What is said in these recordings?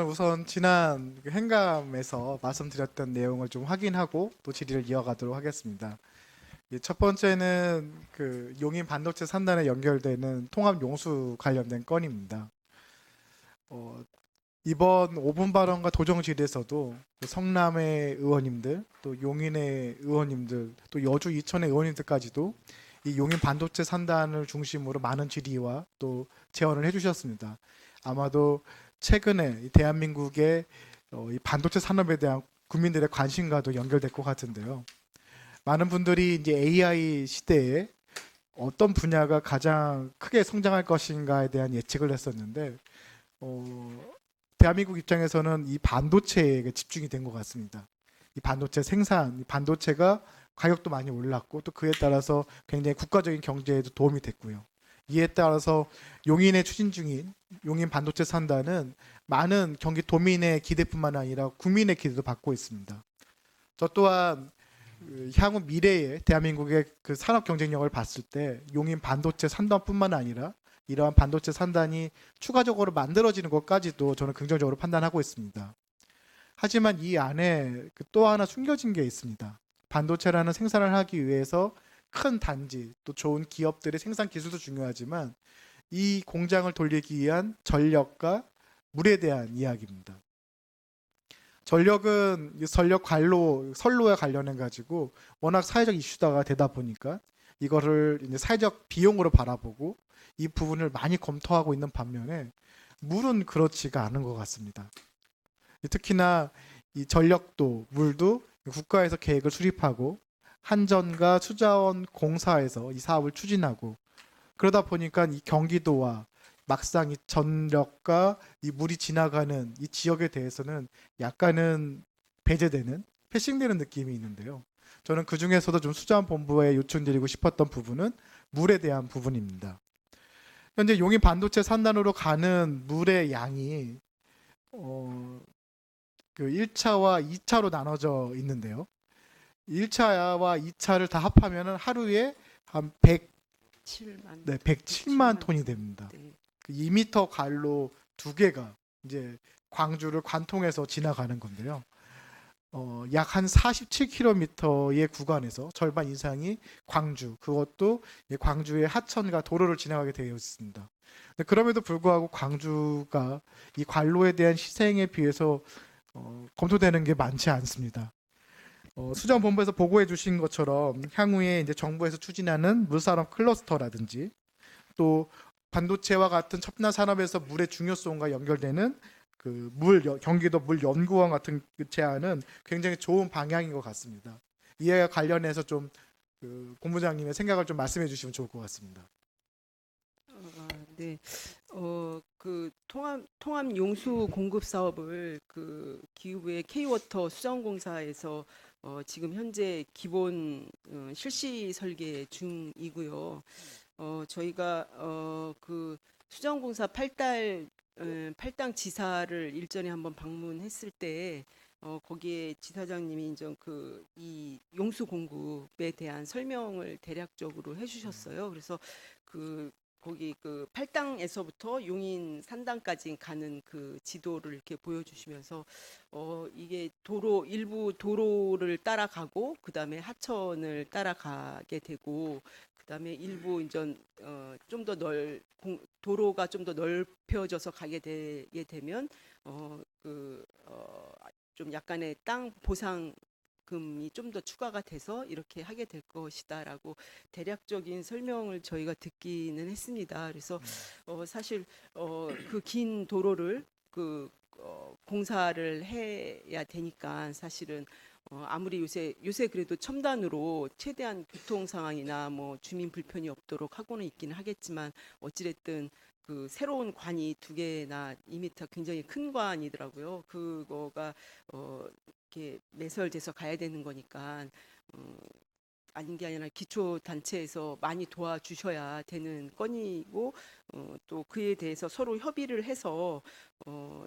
우선 지난 그 행감에서 말씀드렸던 내용을 좀 확인하고 또 질의를 이어가도록 하겠습니다. 첫 번째는 그 용인 반도체 산단에 연결되는 통합 용수 관련된 건입니다. 어, 이번 5분 발언과 도정 질의에서도 그 성남의 의원님들, 또 용인의 의원님들, 또 여주 이천의 의원님들까지도 이 용인 반도체 산단을 중심으로 많은 질의와 또 제언을 해주셨습니다. 아마도 최근에 이 대한민국의 이 반도체 산업에 대한 국민들의 관심과도 연결될 것 같은데요. 많은 분들이 이제 AI 시대에 어떤 분야가 가장 크게 성장할 것인가에 대한 예측을 했었는데, 대한민국 입장에서는 이 반도체에 집중이 된 것 같습니다. 이 반도체 생산, 이 반도체가 가격도 많이 올랐고 또 그에 따라서 굉장히 국가적인 경제에도 도움이 됐고요. 이에 따라서 용인에 추진 중인 용인 반도체 산다는 많은 경기도민의 기대뿐만 아니라 국민의 기대도 받고 있습니다. 저 또한 그 향후 미래의 대한민국의 그 산업 경쟁력을 봤을 때 용인 반도체 산단뿐만 아니라 이러한 반도체 산단이 추가적으로 만들어지는 것까지도 저는 긍정적으로 판단하고 있습니다. 하지만 이 안에 또 하나 숨겨진 게 있습니다. 반도체라는 생산을 하기 위해서 큰 단지, 또 좋은 기업들의 생산 기술도 중요하지만 이 공장을 돌리기 위한 전력과 물에 대한 이야기입니다. 전력은 전력 관로, 선로에 관련해 가지고 워낙 사회적 이슈가 되다 보니까 이거를 이제 사회적 비용으로 바라보고 이 부분을 많이 검토하고 있는 반면에 물은 그렇지가 않은 것 같습니다. 특히나 이 전력도 물도 국가에서 계획을 수립하고 한전과 수자원 공사에서 이 사업을 추진하고 그러다 보니까 이 경기도와 막상 이 전력과 이 물이 지나가는 이 지역에 대해서는 약간은 배제되는 패싱되는 느낌이 있는데요. 저는 그 중에서도 좀 수자원 본부에 요청드리고 싶었던 부분은 물에 대한 부분입니다. 현재 용인 반도체 산단으로 가는 물의 양이 그 1차와 2차로 나눠져 있는데요. 1차와 2차를 다 합하면 하루에 한 7만, 네, 107만 톤이 톤. 됩니다. 네. 2m 관로 두 개가 이제 광주를 관통해서 지나가는 건데요. 약 한 47km의 구간에서 절반 이상이 광주, 그것도 광주의 하천과 도로를 지나가게 되어 있습니다. 그럼에도 불구하고 광주가 이 관로에 대한 희생에 비해서 검토되는 게 많지 않습니다. 수자원본부에서 보고해 주신 것처럼 향후에 이제 정부에서 추진하는 물산업 클러스터라든지 또 반도체와 같은 첨단 산업에서 물의 중요성과 연결되는 그 경기도 물연구원 같은 그 제안은 굉장히 좋은 방향인 것 같습니다. 이에 관련해서 좀 그 본부장님의 생각을 좀 말씀해 주시면 좋을 것 같습니다. 네. 그 통합 용수 공급 사업을 그 기후부의 K워터 수자원공사에서 지금 현재 기본 실시 설계 중이고요. 저희가 그 수자원공사 팔당 지사를 일전에 한번 방문했을 때 거기에 지사장님이 이제 그 이 용수 공급에 대한 설명을 대략적으로 해주셨어요. 그래서 그 거기 그 팔당에서부터 용인 산당까지 가는 그 지도를 이렇게 보여주시면서 이게 일부 도로를 따라가고 그다음에 하천을 따라가게 되고 그다음에 일부 이제 좀 더 도로가 좀 더 넓혀져서 가게 되면 좀 약간의 땅 보상금이 좀 더 추가가 돼서 이렇게 하게 될 것이다라고 대략적인 설명을 저희가 듣기는 했습니다. 그래서 사실 그 긴 도로를 공사를 해야 되니까 사실은 아무리 요새 그래도 첨단으로 최대한 교통 상황이나 뭐 주민 불편이 없도록 하고는 있기는 하겠지만 어찌됐든 그 새로운 관이 두 개나 2m 굉장히 큰 관이더라고요. 그거가 이렇게 매설돼서 가야 되는 거니까 어, 아닌 게 아니라 기초 단체에서 많이 도와주셔야 되는 건이고 또 그에 대해서 서로 협의를 해서 어,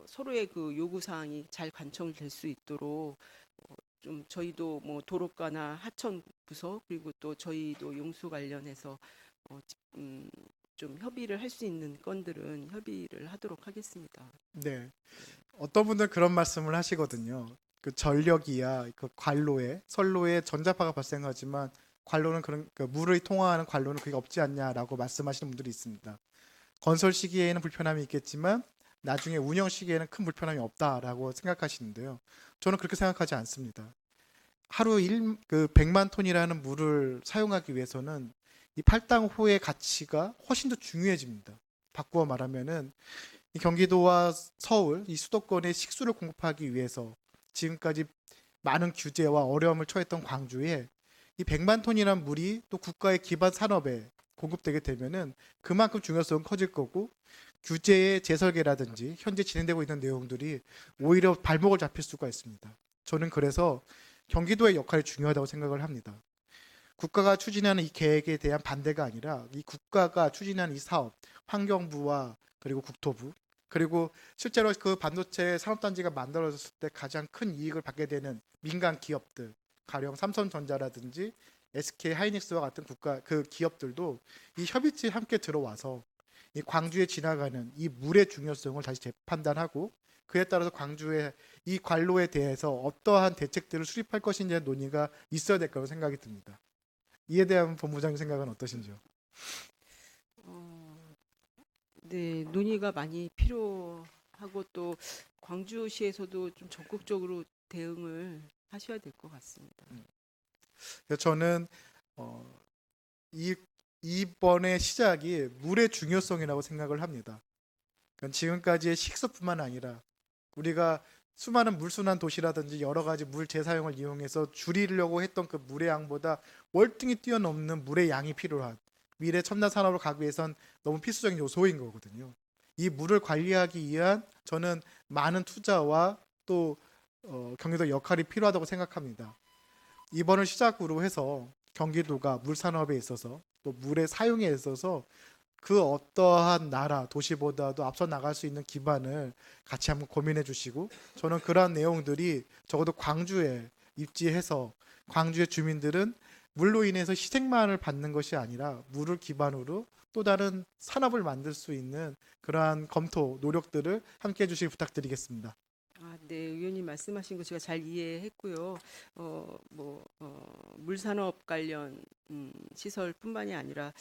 서로의 그 요구 사항이 잘 관철될 수 있도록 좀 저희도 뭐 도로과나 하천 부서 그리고 또 저희도 용수 관련해서 어, 음, 좀 협의를 할 수 있는 건들은 협의를 하도록 하겠습니다. 네. 어떤 분들 그런 말씀을 하시거든요. 그 전력이야 그 관로에 선로에 전자파가 발생하지만 관로는 그런 그 물을 통화하는 관로는 그게 없지 않냐라고 말씀하시는 분들이 있습니다. 건설 시기에는 불편함이 있겠지만 나중에 운영 시기에는 큰 불편함이 없다라고 생각하시는데요. 저는 그렇게 생각하지 않습니다. 하루 100만 톤이라는 물을 사용하기 위해서는 이 팔당호의 가치가 훨씬 더 중요해집니다. 바꾸어 말하면은 이 경기도와 서울 이 수도권에 식수를 공급하기 위해서 지금까지 많은 규제와 어려움을 처했던 광주에 이 100만 톤이란 물이 또 국가의 기반 산업에 공급되게 되면은 그만큼 중요성은 커질 거고 규제의 재설계라든지 현재 진행되고 있는 내용들이 오히려 발목을 잡힐 수가 있습니다. 저는 그래서 경기도의 역할이 중요하다고 생각을 합니다. 국가가 추진하는 이 계획에 대한 반대가 아니라 이 국가가 추진하는 이 사업, 환경부와 그리고 국토부 그리고 실제로 그 반도체 산업단지가 만들어졌을 때 가장 큰 이익을 받게 되는 민간 기업들, 가령 삼성전자라든지 SK 하이닉스와 같은 국가 그 기업들도 이 협의체에 함께 들어와서 이 광주에 지나가는 이 물의 중요성을 다시 재판단하고 그에 따라서 광주의 이 관로에 대해서 어떠한 대책들을 수립할 것인지의 논의가 있어야 될 거라고 생각이 듭니다. 이에 대한 본부장님 생각은 어떠신지요? 어, 네, 논의가 많이 필요하고 또 광주시에서도 좀 적극적으로 대응을 하셔야 될 것 같습니다. 그래서 저는 어, 이 이번의 시작이 물의 중요성이라고 생각을 합니다. 그러니까 지금까지의 식수뿐만 아니라 우리가 수많은 물순환 도시라든지 여러 가지 물 재사용을 이용해서 줄이려고 했던 그 물의 양보다 월등히 뛰어넘는 물의 양이 필요한 미래 첨단 산업으로 가기 위해선 너무 필수적인 요소인 거거든요. 이 물을 관리하기 위한 저는 많은 투자와 또 경기도 역할이 필요하다고 생각합니다. 이번을 시작으로 해서 경기도가 물 산업에 있어서 또 물의 사용에 있어서 그 어떠한 나라 도시보다도 앞서 나갈 수 있는 기반을 같이 한번 고민해 주시고 저는 그러한 내용들이 적어도 광주에 입지해서 광주의 주민들은 물로 인해서 희생만을 받는 것이 아니라 물을 기반으로 또 다른 산업을 만들 수 있는 그러한 검토 노력들을 함께 해 주시기 부탁드리겠습니다. 아, 네, 의원님 말씀하신 거 제가 잘 이해했고요. 물산업 관련 시설뿐만이 아니라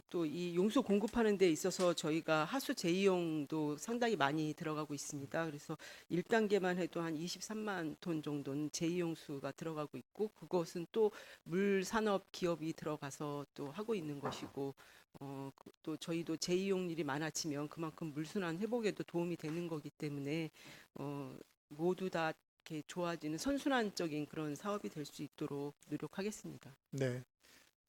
또 이 용수 공급하는 데 있어서 저희가 하수 제이용도 상당히 많이 들어가고 있습니다. 그래서 1단계만 해도 한 23만 톤 정도는 제이용수가 들어가고 있고 그것은 또 물산업 기업이 들어가서 또 하고 있는 것이고 또 저희도 제이용률이 많아지면 그만큼 물순환 회복에도 도움이 되는 거기 때문에 모두 다 이렇게 좋아지는 선순환적인 그런 사업이 될 수 있도록 노력하겠습니다. 네.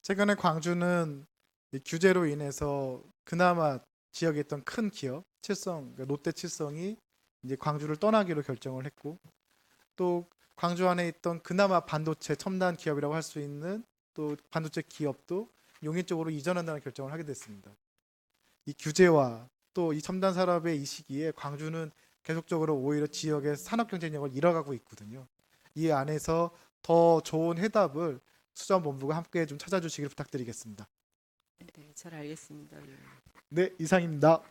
최근에 광주는 이 규제로 인해서 그나마 지역에 있던 큰 기업 칠성 그러니까 롯데 칠성이 이제 광주를 떠나기로 결정을 했고 또 광주 안에 있던 그나마 반도체 첨단 기업이라고 할 수 있는 또 반도체 기업도 용인 쪽으로 이전한다는 결정을 하게 됐습니다. 이 규제와 또 이 첨단 산업의 이 시기에 광주는 계속적으로 오히려 지역의 산업 경쟁력을 잃어가고 있거든요. 이 안에서 더 좋은 해답을 수자원본부가 함께 좀 찾아주시길 부탁드리겠습니다. 네, 잘 알겠습니다. 예. 네, 이상입니다.